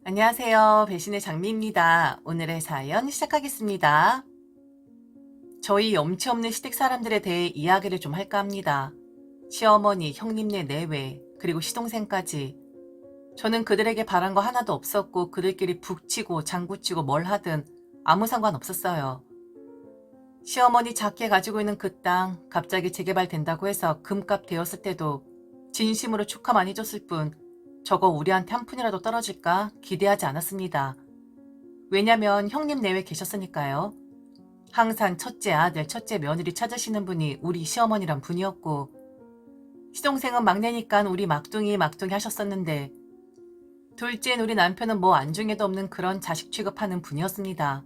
안녕하세요. 배신의 장미입니다. 오늘의 사연 시작하겠습니다. 저희 염치 없는 시댁 사람들에 대해 이야기를 좀 할까 합니다. 시어머니, 형님네 내외, 그리고 시동생까지. 저는 그들에게 바란 거 하나도 없었고 그들끼리 북치고 장구치고 뭘 하든 아무 상관 없었어요. 시어머니 작게 가지고 있는 그 땅 갑자기 재개발된다고 해서 금값 되었을 때도 진심으로 축하만 해줬을 뿐 저거 우리한테 한 푼이라도 떨어질까 기대하지 않았습니다. 왜냐면 형님 내외 계셨으니까요. 항상 첫째 아들, 첫째 며느리 찾으시는 분이 우리 시어머니란 분이었고 시동생은 막내니까 우리 막둥이 하셨었는데 둘째인 우리 남편은 뭐 안중에도 없는 그런 자식 취급하는 분이었습니다.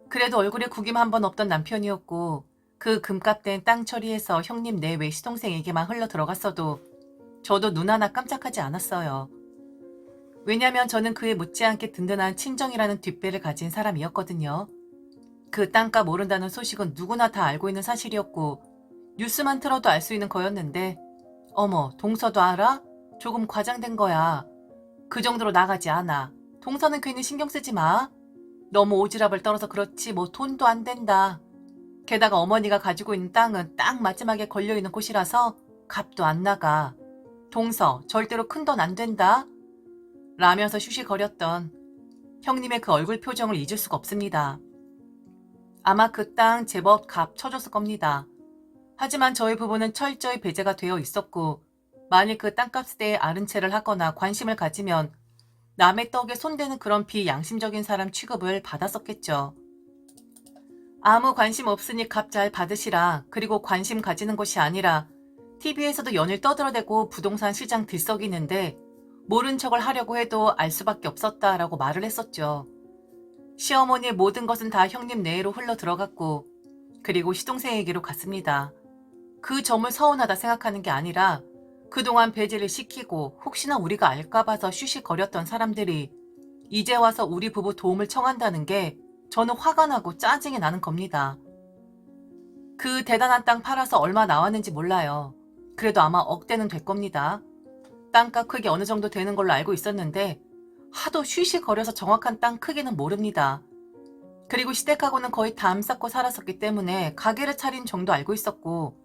그래도 얼굴에 구김 한 번 없던 남편이었고 그 금값된 땅 처리해서 형님 내외 시동생에게만 흘러 들어갔어도 저도 눈 하나 깜짝하지 않았어요. 왜냐면 저는 그에 못지않게 든든한 친정이라는 뒷배를 가진 사람이었거든요. 그 땅값 오른다는 소식은 누구나 다 알고 있는 사실이었고 뉴스만 틀어도 알 수 있는 거였는데 어머 동서도 알아? 조금 과장된 거야. 그 정도로 나가지 않아. 동서는 괜히 신경 쓰지 마. 너무 오지랖을 떨어서 그렇지 뭐 돈도 안 된다. 게다가 어머니가 가지고 있는 땅은 딱 마지막에 걸려있는 곳이라서 값도 안 나가. 동서 절대로 큰 돈 안 된다. 라면서 쉬쉬거렸던 형님의 그 얼굴 표정을 잊을 수가 없습니다. 아마 그 땅 제법 값 쳐줬을 겁니다. 하지만 저희 부부는 철저히 배제가 되어 있었고 만일 그 땅값에 대해 아는 체를 하거나 관심을 가지면 남의 떡에 손대는 그런 비양심적인 사람 취급을 받았었겠죠. 아무 관심 없으니 값 잘 받으시라. 그리고 관심 가지는 것이 아니라 TV에서도 연일 떠들어대고 부동산 시장 들썩이는데 모른 척을 하려고 해도 알 수밖에 없었다라고 말을 했었죠. 시어머니의 모든 것은 다 형님 내외로 흘러 들어갔고 그리고 시동생에게로 갔습니다. 그 점을 서운하다 생각하는 게 아니라 그동안 배제를 시키고 혹시나 우리가 알까 봐서 쉬쉬거렸던 사람들이 이제 와서 우리 부부 도움을 청한다는 게 저는 화가 나고 짜증이 나는 겁니다. 그 대단한 땅 팔아서 얼마 나왔는지 몰라요. 그래도 아마 억대는 될 겁니다. 땅값 크기 어느 정도 되는 걸로 알고 있었는데 하도 쉬쉬거려서 정확한 땅 크기는 모릅니다. 그리고 시댁하고는 거의 담 쌓고 살았었기 때문에 가게를 차린 정도 알고 있었고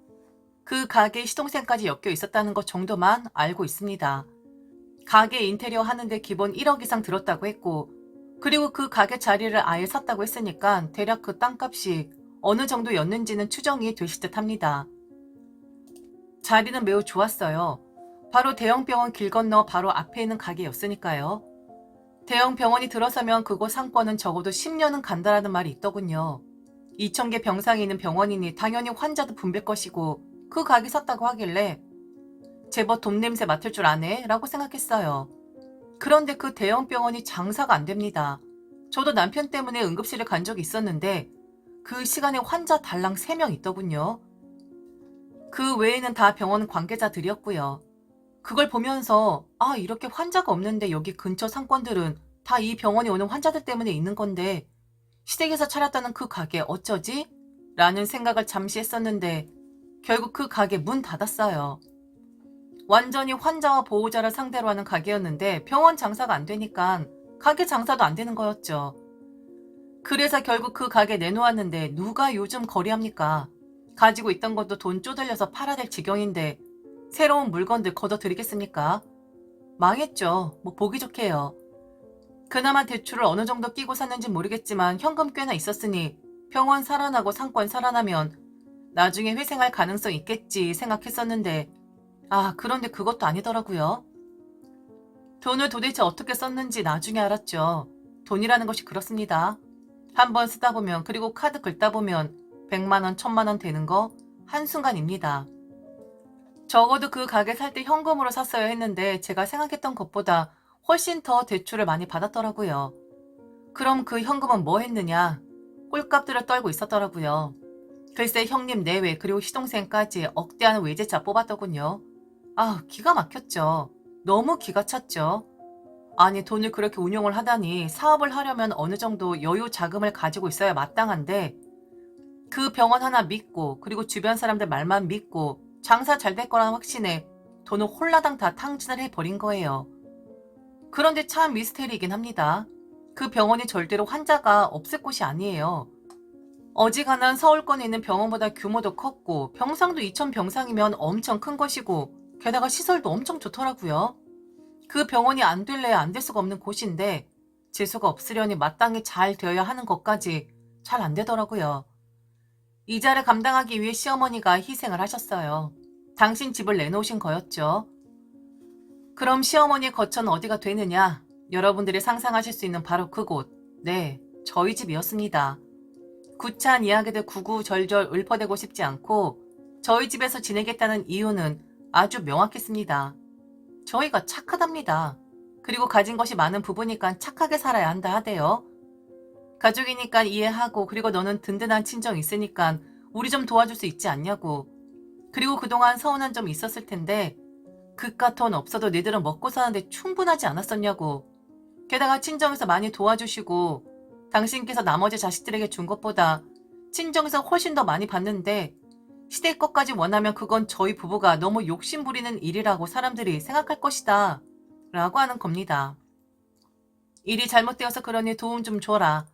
그 가게에 시동생까지 엮여 있었다는 것 정도만 알고 있습니다. 가게 인테리어 하는데 기본 1억 이상 들었다고 했고 그리고 그 가게 자리를 아예 샀다고 했으니까 대략 그 땅값이 어느 정도였는지는 추정이 되실 듯 합니다. 자리는 매우 좋았어요. 바로 대형 병원 길 건너 바로 앞에 있는 가게였으니까요. 대형 병원이 들어서면 그곳 상권은 적어도 10년은 간다라는 말이 있더군요. 2,000개 병상이 있는 병원이니 당연히 환자도 붐빌 것이고 그 가게 샀다고 하길래 제법 돈 냄새 맡을 줄 아네 라고 생각했어요. 그런데 그 대형 병원이 장사가 안 됩니다. 저도 남편 때문에 응급실에 간 적이 있었는데 그 시간에 환자 달랑 3명 있더군요. 그 외에는 다 병원 관계자들이었고요. 그걸 보면서 아 이렇게 환자가 없는데 여기 근처 상권들은 다 이 병원에 오는 환자들 때문에 있는 건데 시댁에서 차렸다는 그 가게 어쩌지? 라는 생각을 잠시 했었는데 결국 그 가게 문 닫았어요. 완전히 환자와 보호자를 상대로 하는 가게였는데 병원 장사가 안 되니까 가게 장사도 안 되는 거였죠. 그래서 결국 그 가게 내놓았는데 누가 요즘 거래합니까? 가지고 있던 것도 돈 쪼들려서 팔아야 될 지경인데 새로운 물건들 걷어들이겠습니까? 망했죠. 뭐 보기 좋게요. 그나마 대출을 어느 정도 끼고 샀는지 모르겠지만 현금 꽤나 있었으니 병원 살아나고 상권 살아나면 나중에 회생할 가능성 있겠지 생각했었는데 그런데 그것도 아니더라고요. 돈을 도대체 어떻게 썼는지 나중에 알았죠. 돈이라는 것이 그렇습니다. 한번 쓰다 보면 그리고 카드 긁다 보면 100만 원, 1000만 원 되는 거 한순간입니다. 적어도 그 가게 살 때 현금으로 샀어야 했는데 제가 생각했던 것보다 훨씬 더 대출을 많이 받았더라고요. 그럼 그 현금은 뭐 했느냐? 꼴값들을 떨고 있었더라고요. 글쎄 형님 내외 그리고 시동생까지 억대하는 외제차 뽑았더군요. 기가 막혔죠. 너무 기가 찼죠. 아니 돈을 그렇게 운용을 하다니 사업을 하려면 어느 정도 여유 자금을 가지고 있어야 마땅한데 그 병원 하나 믿고 그리고 주변 사람들 말만 믿고 장사 잘 될 거라는 확신에 돈을 홀라당 다 탕진을 해버린 거예요. 그런데 참 미스테리이긴 합니다. 그 병원이 절대로 환자가 없을 곳이 아니에요. 어지간한 서울권에 있는 병원보다 규모도 컸고 병상도 2,000 병상이면 엄청 큰 것이고 게다가 시설도 엄청 좋더라고요. 그 병원이 안 될래야 안 될 수가 없는 곳인데 재수가 없으려니 마땅히 잘 되어야 하는 것까지 잘 안 되더라고요. 이자를 감당하기 위해 시어머니가 희생을 하셨어요. 당신 집을 내놓으신 거였죠. 그럼 시어머니의 거처는 어디가 되느냐? 여러분들이 상상하실 수 있는 바로 그곳. 네, 저희 집이었습니다. 구차한 이야기들 구구절절 읊어대고 싶지 않고 저희 집에서 지내겠다는 이유는 아주 명확했습니다. 저희가 착하답니다. 그리고 가진 것이 많은 부부니까 착하게 살아야 한다 하대요. 가족이니까 이해하고 그리고 너는 든든한 친정 있으니까 우리 좀 도와줄 수 있지 않냐고. 그리고 그동안 서운한 점 있었을 텐데 그깟 돈 없어도 니들은 먹고 사는데 충분하지 않았었냐고. 게다가 친정에서 많이 도와주시고 당신께서 나머지 자식들에게 준 것보다 친정에서 훨씬 더 많이 받는데 시댁 것까지 원하면 그건 저희 부부가 너무 욕심 부리는 일이라고 사람들이 생각할 것이다 라고 하는 겁니다. 일이 잘못되어서 그러니 도움 좀 줘라.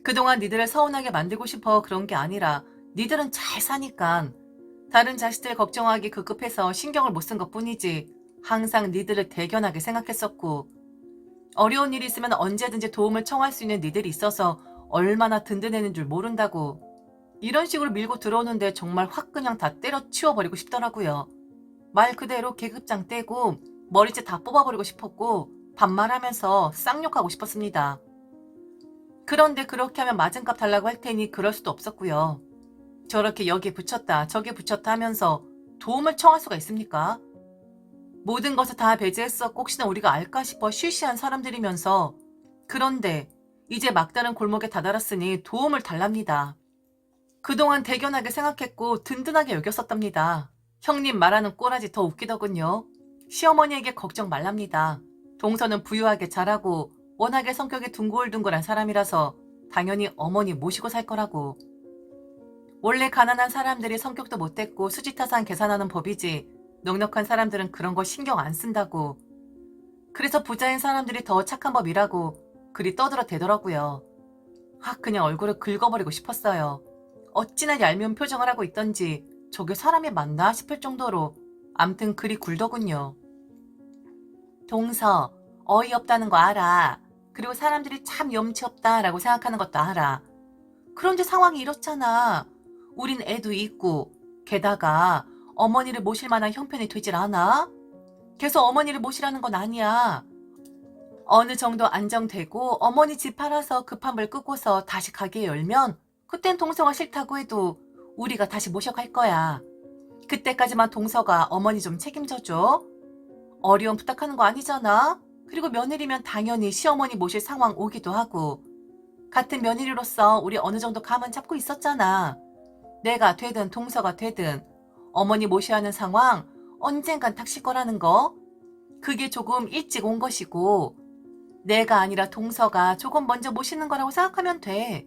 그동안 니들을 서운하게 만들고 싶어 그런 게 아니라 니들은 잘 사니까 다른 자식들 걱정하기 급급해서 신경을 못 쓴 것뿐이지 항상 니들을 대견하게 생각했었고 어려운 일이 있으면 언제든지 도움을 청할 수 있는 니들이 있어서 얼마나 든든했는 줄 모른다고. 이런 식으로 밀고 들어오는데 정말 확 그냥 다 때려치워버리고 싶더라고요. 말 그대로 계급장 떼고 머리채 다 뽑아버리고 싶었고 반말하면서 쌍욕하고 싶었습니다. 그런데 그렇게 하면 맞은값 달라고 할 테니 그럴 수도 없었고요. 저렇게 여기에 붙였다 저기에 붙였다 하면서 도움을 청할 수가 있습니까? 모든 것을 다 배제했어 혹시나 우리가 알까 싶어 쉬쉬한 사람들이면서 그런데 이제 막다른 골목에 다다랐으니 도움을 달랍니다. 그동안 대견하게 생각했고 든든하게 여겼었답니다. 형님 말하는 꼬라지 더 웃기더군요. 시어머니에게 걱정 말랍니다. 동서는 부유하게 자라고 워낙에 성격이 둥글둥글한 사람이라서 당연히 어머니 모시고 살 거라고. 원래 가난한 사람들이 성격도 못됐고 수지타산 계산하는 법이지 넉넉한 사람들은 그런 거 신경 안 쓴다고. 그래서 부자인 사람들이 더 착한 법이라고 그리 떠들어 대더라고요. 확 그냥 얼굴을 긁어버리고 싶었어요. 어찌나 얄미운 표정을 하고 있던지 저게 사람이 맞나 싶을 정도로 암튼 그리 굴더군요. 동서, 어이없다는 거 알아. 그리고 사람들이 참 염치 없다라고 생각하는 것도 알아. 그런데 상황이 이렇잖아. 우린 애도 있고 게다가 어머니를 모실 만한 형편이 되질 않아? 계속 어머니를 모시라는 건 아니야. 어느 정도 안정되고 어머니 집 팔아서 급한 불 끄고서 다시 가게 열면 그땐 동서가 싫다고 해도 우리가 다시 모셔갈 거야. 그때까지만 동서가 어머니 좀 책임져줘. 어려움 부탁하는 거 아니잖아. 그리고 며느리면 당연히 시어머니 모실 상황 오기도 하고. 같은 며느리로서 우리 어느 정도 감은 잡고 있었잖아. 내가 되든 동서가 되든 어머니 모셔야 하는 상황 언젠간 닥칠 거라는 거. 그게 조금 일찍 온 것이고 내가 아니라 동서가 조금 먼저 모시는 거라고 생각하면 돼.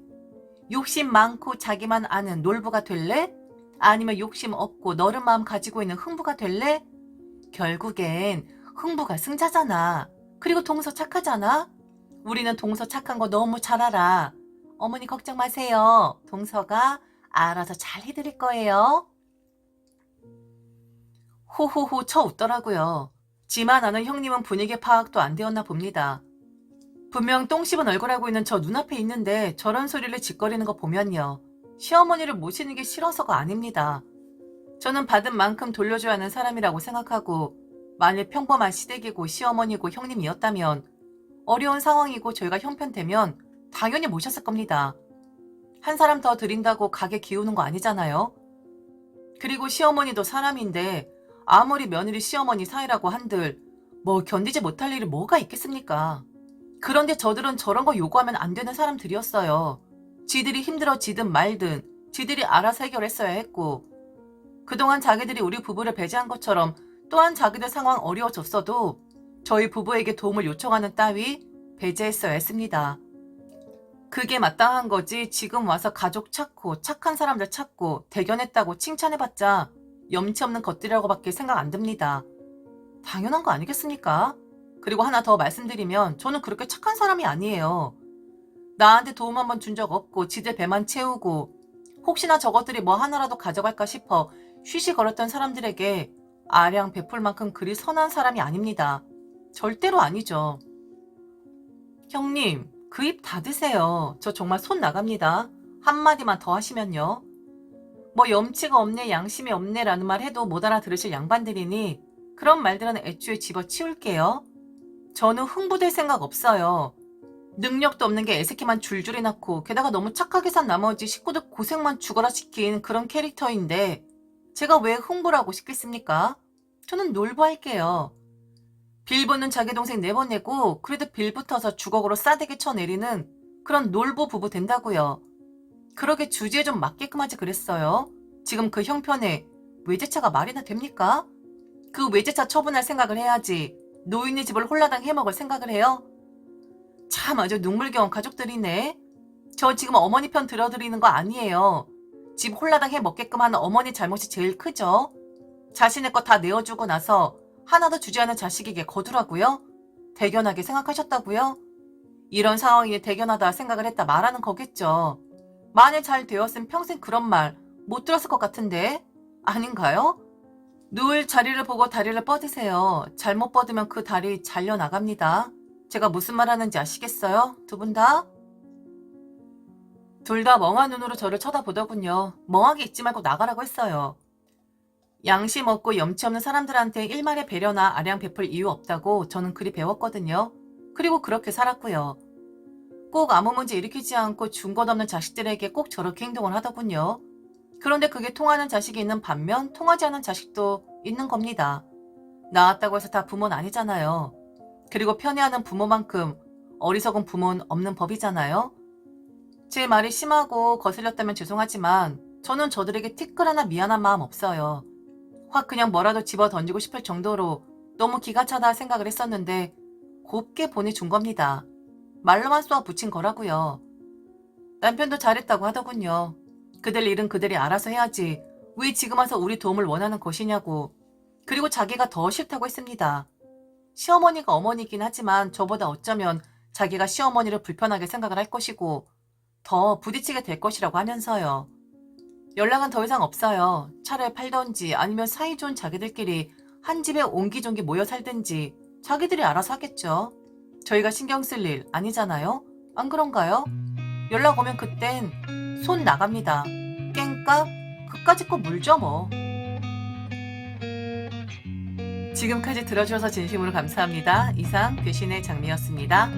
욕심 많고 자기만 아는 놀부가 될래? 아니면 욕심 없고 너른 마음 가지고 있는 흥부가 될래? 결국엔 흥부가 승자잖아. 그리고 동서 착하잖아. 우리는 동서 착한 거 너무 잘 알아. 어머니 걱정 마세요. 동서가 알아서 잘 해드릴 거예요. 호호호 쳐 웃더라고요. 지만 아는 형님은 분위기 파악도 안 되었나 봅니다. 분명 똥 씹은 얼굴 하고 있는 저 눈앞에 있는데 저런 소리를 짓거리는 거 보면요. 시어머니를 모시는 게 싫어서가 아닙니다. 저는 받은 만큼 돌려줘야 하는 사람이라고 생각하고 만일 평범한 시댁이고 시어머니고 형님이었다면 어려운 상황이고 저희가 형편되면 당연히 모셨을 겁니다. 한 사람 더 드린다고 가게 기우는 거 아니잖아요. 그리고 시어머니도 사람인데 아무리 며느리 시어머니 사이라고 한들 뭐 견디지 못할 일이 뭐가 있겠습니까? 그런데 저들은 저런 거 요구하면 안 되는 사람들이었어요. 지들이 힘들어지든 말든 지들이 알아서 해결했어야 했고 그동안 자기들이 우리 부부를 배제한 것처럼 또한 자기들 상황 어려워졌어도 저희 부부에게 도움을 요청하는 따위 배제했어야 했습니다. 그게 마땅한 거지 지금 와서 가족 찾고 착한 사람들 찾고 대견했다고 칭찬해봤자 염치 없는 것들이라고밖에 생각 안 듭니다. 당연한 거 아니겠습니까? 그리고 하나 더 말씀드리면 저는 그렇게 착한 사람이 아니에요. 나한테 도움 한번 준 적 없고 지들 배만 채우고 혹시나 저것들이 뭐 하나라도 가져갈까 싶어 쉬쉬거렸던 사람들에게 아량 베풀 만큼 그리 선한 사람이 아닙니다. 절대로 아니죠. 형님, 그 입 닫으세요. 저 정말 손 나갑니다. 한마디만 더 하시면요. 뭐 염치가 없네, 양심이 없네 라는 말 해도 못 알아들으실 양반들이니 그런 말들은 애초에 집어치울게요. 저는 흥부될 생각 없어요. 능력도 없는 게 애새끼만 줄줄이 낳고 게다가 너무 착하게 산 나머지 식구들 고생만 죽어라 시킨 그런 캐릭터인데 제가 왜 흥부라고 시켰습니까? 저는 놀부할게요. 빌부는 자기 동생 내보내고 그래도 빌붙어서 주걱으로 싸대기 쳐내리는 그런 놀부 부부 된다고요. 그러게 주제에 좀 맞게끔 하지 그랬어요. 지금 그 형편에 외제차가 말이나 됩니까? 그 외제차 처분할 생각을 해야지 노인의 집을 홀라당 해먹을 생각을 해요? 참 아주 눈물겨운 가족들이네. 저 지금 어머니 편 들어드리는 거 아니에요. 집 홀라당 해먹게끔 하는 어머니 잘못이 제일 크죠. 자신의 거 다 내어주고 나서 하나도 주지 않은 자식에게 거두라고요? 대견하게 생각하셨다고요? 이런 상황이 대견하다 생각을 했다 말하는 거겠죠. 만일 잘 되었으면 평생 그런 말 못 들었을 것 같은데 아닌가요? 누울 자리를 보고 다리를 뻗으세요. 잘못 뻗으면 그 다리 잘려나갑니다. 제가 무슨 말 하는지 아시겠어요? 두 분 다? 둘 다 멍한 눈으로 저를 쳐다보더군요. 멍하게 있지 말고 나가라고 했어요. 양심 없고 염치 없는 사람들한테 일말의 배려나 아량 베풀 이유 없다고 저는 그리 배웠거든요. 그리고 그렇게 살았고요. 꼭 아무 문제 일으키지 않고 준 것 없는 자식들에게 꼭 저렇게 행동을 하더군요. 그런데 그게 통하는 자식이 있는 반면 통하지 않은 자식도 있는 겁니다. 낳았다고 해서 다 부모는 아니잖아요. 그리고 편애하는 부모만큼 어리석은 부모는 없는 법이잖아요. 제 말이 심하고 거슬렸다면 죄송하지만 저는 저들에게 티끌 하나 미안한 마음 없어요. 확 그냥 뭐라도 집어 던지고 싶을 정도로 너무 기가 차다 생각을 했었는데 곱게 보내준 겁니다. 말로만 쏘아 붙인 거라고요. 남편도 잘했다고 하더군요. 그들 일은 그들이 알아서 해야지 왜 지금 와서 우리 도움을 원하는 것이냐고. 그리고 자기가 더 싫다고 했습니다. 시어머니가 어머니이긴 하지만 저보다 어쩌면 자기가 시어머니를 불편하게 생각을 할 것이고 더 부딪히게 될 것이라고 하면서요. 연락은 더 이상 없어요. 차를 팔던지 아니면 사이좋은 자기들끼리 한 집에 옹기종기 모여 살든지 자기들이 알아서 하겠죠. 저희가 신경 쓸 일 아니잖아요. 안 그런가요? 연락 오면 그땐 손 나갑니다. 깽까? 그까짓 거 물죠 뭐. 지금까지 들어주셔서 진심으로 감사합니다. 이상 배신의 장미였습니다.